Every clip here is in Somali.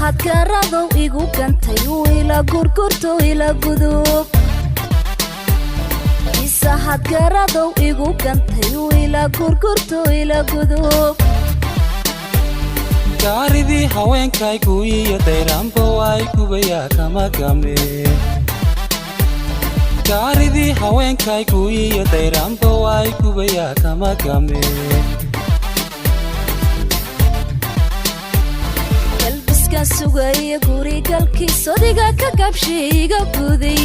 had garado igu gantay ila gurgurto ila gudub isa had garado igu gantay ila gurgurto ila gudub gaaridii haweenkaygu iyo dayraanba way gubaya kama game gaaridii haweenkaygu iyo dayraanba way gubaya kama game qalbiska sugaya gurigalkiisa odiga ka gabshiga guday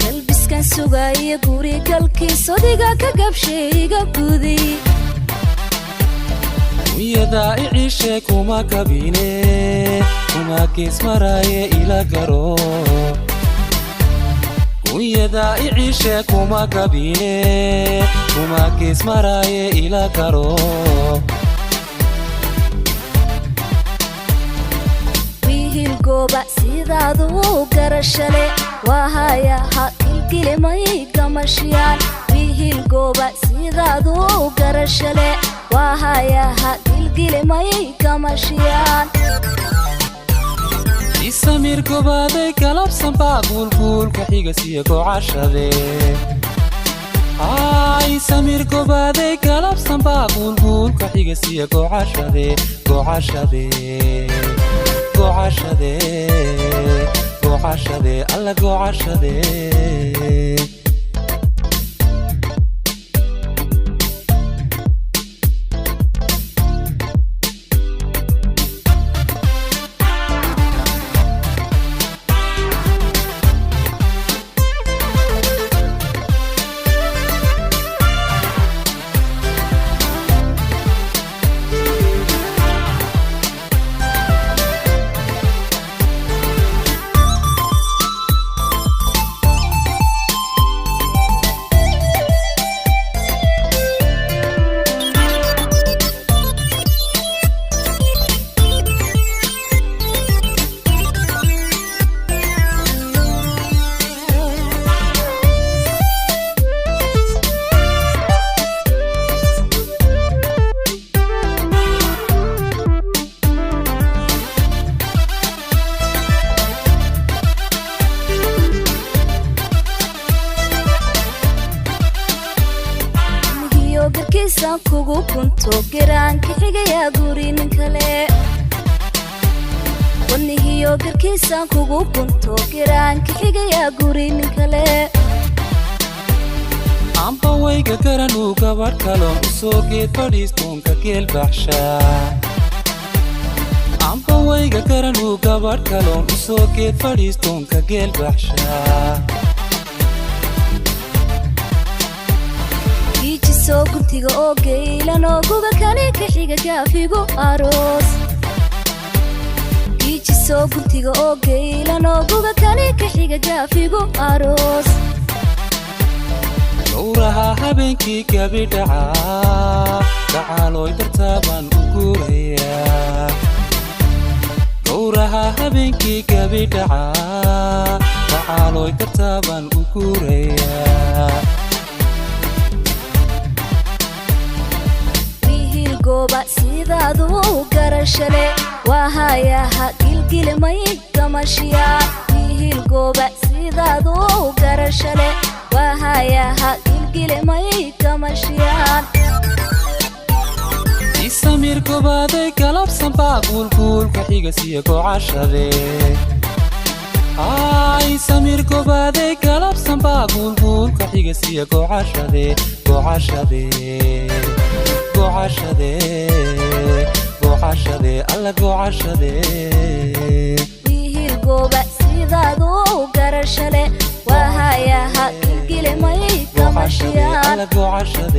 qalbiska sugaya gurigalkiisa odiga ka gabshiga guday ويدا إعيشة كوما كابينة كوما كيس مراية إلى كارو ويدا إعيشة كوما كابينة كوما كيس مراية إلى كارو ويه الجوبا سيدادو كرشلة وهايا هاكل ما يكمشيان ويه الجوبا سيدادو كرشلة وهايا هاكل ما يكمشيان إسمير كوبادي كلاب سنبا قول كحيقة سيكو عشرة إسمير كوبادي كلاب سنبا قول كحيقة سيكو عشرة الله قو عشرة garkiisa kugu kunto garaanka xigaya gurin kale wanihiyo garkiisa kugu kunto garaanka xigaya gurin kale amba wayga garanu gabar kalo soo geed fadhiistonka geel baxsha amba wayga garanu gabar kalo soo geed fadhiistonka geel baxsha soo guntiga oo geelan oo guga kale ka xiga gaafigo aroos kiici soo guntiga oo geelan oo guga kale ka xiga gaafigo aroos gowraha habeenkii gabidhaca gacaalooy dartaaban u guurayaa gowraha habeenkii gabidhaca gacaalooy dartaaban u guurayaa goba sidaadu garashale wahaya hagilgil may kamashiyaan wihil goba sidaadu garashale wahaya hagilgil may kamashiyaan isamir gobaday galab sanba qul kaxiga siyako cashade isamir gobaday galab sanba qul kaxiga siyako cashade الله قو عشرة ويهيل قوبا سيدادو قرشلي وهايا هاكل قلي ماي كمشيان الله قو عشرة